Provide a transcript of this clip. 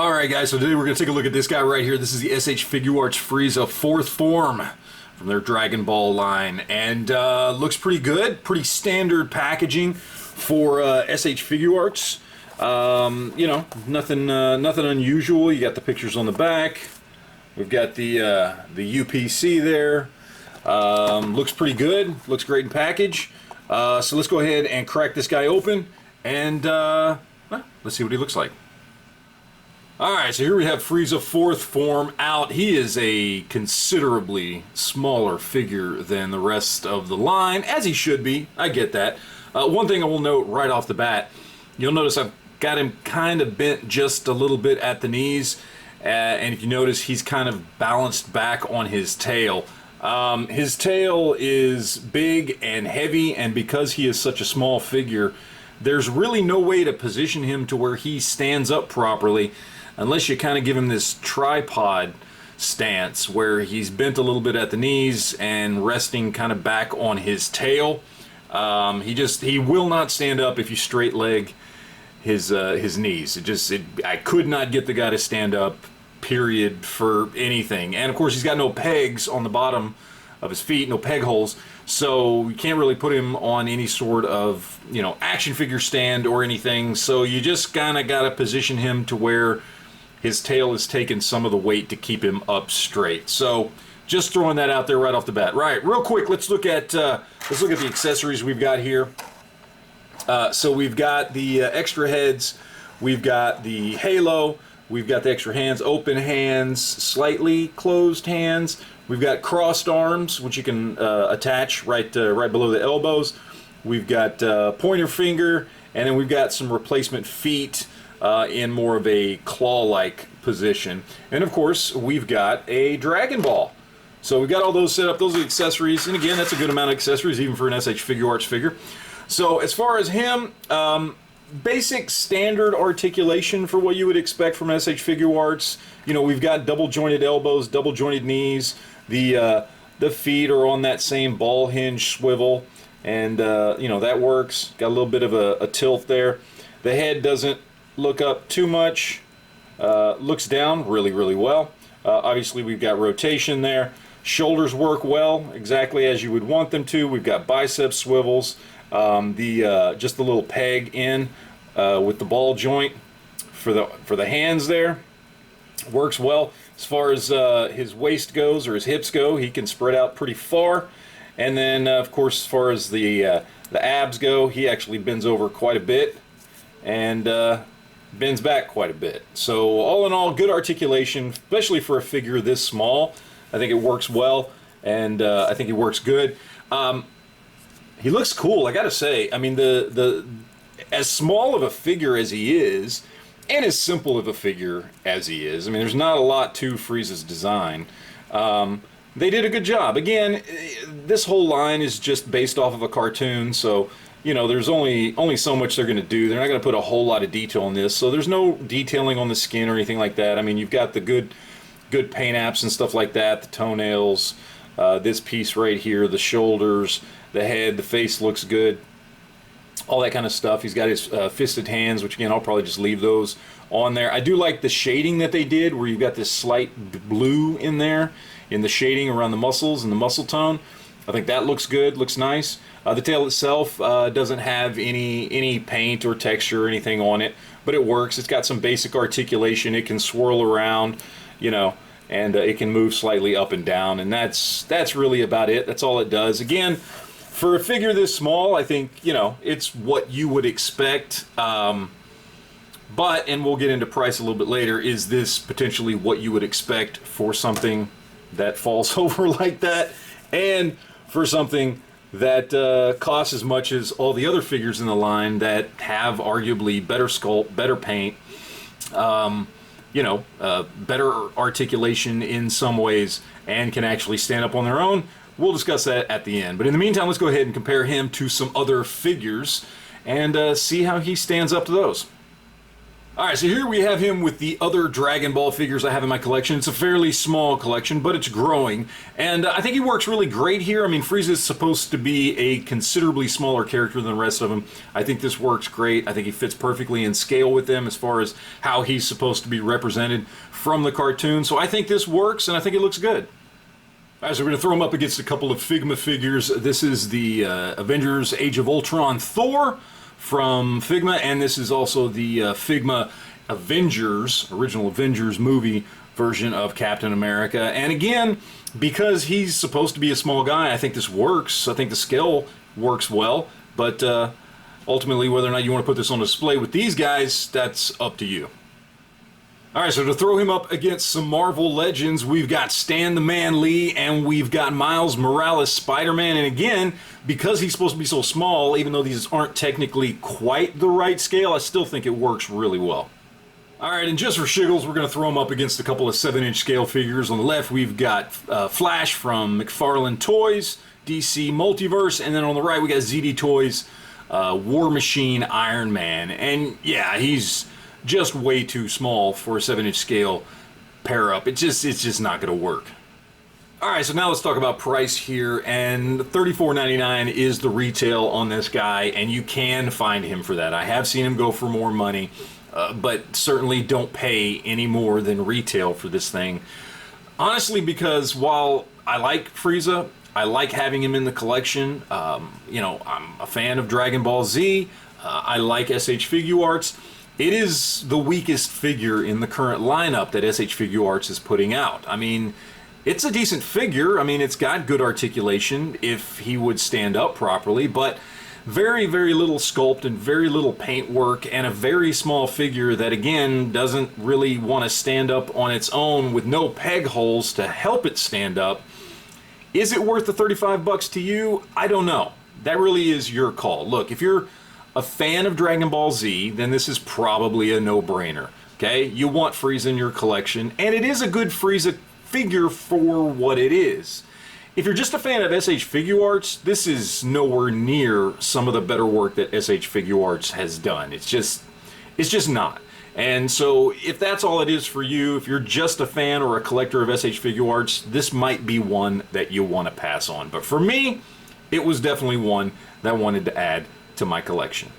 Alright guys, so today we're going to take a look at this guy right here. This is the SH Figuarts Frieza 4th form from their Dragon Ball line. And looks pretty good, pretty standard packaging for SH Figuarts. You know, nothing unusual. You got the pictures on the back. We've got the UPC there. Looks pretty good, looks great in package. So let's go ahead and crack this guy open and well, let's see what he looks like. Alright, so here we have Frieza 4th form out. He is a considerably smaller figure than the rest of the line, as he should be. I get that. One thing I will note right off the bat, you'll notice I've got him kind of bent just a little bit at the knees, and if you notice, he's kind of balanced back on his tail. His tail is big and heavy, and because he is such a small figure, there's really no way to position him to where he stands up properly unless you kind of give him this tripod stance where he's bent a little bit at the knees and resting kind of back on his tail. He will not stand up if you straight leg his knees. I could not get the guy to stand up, period, for anything. And of course he's got no pegs on the bottom of his feet, no peg holes, so you can't really put him on any sort of, you know, action figure stand or anything. So you just kind of got to position him to where his tail is taking some of the weight to keep him up straight. So just throwing that out there right off the bat. Right, real quick, let's look at the accessories we've got here. So we've got the extra heads, we've got the halo, we've got the extra hands, open hands, slightly closed hands. We've got crossed arms, which you can attach right below the elbows. We've got pointer finger, and then we've got some replacement feet in more of a claw-like position. And of course, we've got a Dragon Ball. So we've got all those set up. Those are the accessories, and again, that's a good amount of accessories, even for an SH Figuarts figure. So as far as him, basic standard articulation for what you would expect from SH Figuarts. You know, we've got double jointed elbows, double jointed knees. The feet are on that same ball hinge swivel, and you know, that works. Got a little bit of a tilt there. The head doesn't look up too much, looks down really well. Obviously we've got rotation there. Shoulders work well, exactly as you would want them to. We've got bicep swivels. Just the little peg in with the ball joint for the hands there works well. As far as his waist goes, or his hips go, he can spread out pretty far. And then of course, as far as the abs go, he actually bends over quite a bit and bends back quite a bit. So all in all, good articulation, especially for a figure this small. I think it works well, and I think he works good. He looks cool, I gotta say. I mean, as small of a figure as he is, and as simple of a figure as he is, I mean, there's not a lot to Frieza's design. They did a good job. Again, this whole line is just based off of a cartoon, so you know, there's only so much they're going to do. They're not going to put a whole lot of detail on this, so there's no detailing on the skin or anything like that. I mean, you've got the good paint apps and stuff like that, the toenails, this piece right here, the shoulders, the head, the face looks good, all that kind of stuff. He's got his fisted hands, which again, I'll probably just leave those on there. I do like the shading that they did, where you've got this slight blue in there, in the shading around the muscles and the muscle tone. I think that looks good, looks nice. The tail itself doesn't have any paint or texture or anything on it, but it works. It's got some basic articulation. It can swirl around, you know, and it can move slightly up and down, and that's really about it. That's all it does. Again, for a figure this small, I think, you know, it's what you would expect. But, and we'll get into price a little bit later, is this potentially what you would expect for something that falls over like that, and for something that costs as much as all the other figures in the line that have arguably better sculpt, better paint, you know, better articulation in some ways, and can actually stand up on their own. We'll discuss that at the end. But in the meantime, let's go ahead and compare him to some other figures and see how he stands up to those. Alright, so here we have him with the other Dragon Ball figures I have in my collection. It's a fairly small collection, but it's growing. And I think he works really great here. I mean, Frieza is supposed to be a considerably smaller character than the rest of them. I think this works great. I think he fits perfectly in scale with them as far as how he's supposed to be represented from the cartoon. So I think this works, and I think it looks good. Alright, so we're going to throw him up against a couple of Figma figures. This is the Avengers Age of Ultron Thor from Figma, and this is also the Figma Avengers, original Avengers movie version of Captain America. And again, because he's supposed to be a small guy, I think this works. I think the scale works well, but ultimately whether or not you want to put this on display with these guys, that's up to you. Alright, so to throw him up against some Marvel legends, we've got Stan the Man Lee and we've got Miles Morales Spider-Man. And again, because he's supposed to be so small, even though these aren't technically quite the right scale, I still think it works really well. Alright, and just for shiggles, we're going to throw him up against a couple of 7-inch scale figures. On the left, we've got Flash from McFarlane Toys, DC Multiverse, and then on the right, we got ZD Toys, War Machine Iron Man. And yeah, he's just way too small for a 7-inch scale pair up. It's just not going to work. Alright, so now let's talk about price here, and $34.99 is the retail on this guy, and you can find him for that. I have seen him go for more money, but certainly don't pay any more than retail for this thing. Honestly, because while I like Frieza, I like having him in the collection, you know, I'm a fan of Dragon Ball Z, I like SH Figuarts. It is the weakest figure in the current lineup that SH Figuarts is putting out. I mean, it's a decent figure. I mean, it's got good articulation if he would stand up properly, but very, very little sculpt and very little paint work, and a very small figure that, again, doesn't really want to stand up on its own with no peg holes to help it stand up. Is it worth the 35 bucks to you? I don't know. That really is your call. Look, if you're a fan of Dragon Ball Z, then this is probably a no-brainer. Okay, you want Frieza in your collection, and it is a good Frieza figure for what it is. If you're just a fan of SH Figuarts, this is nowhere near some of the better work that SH Figuarts has done. It's just not. And so if that's all it is for you, if you're just a fan or a collector of SH Figuarts, this might be one that you want to pass on. But for me, it was definitely one that I wanted to add to my collection.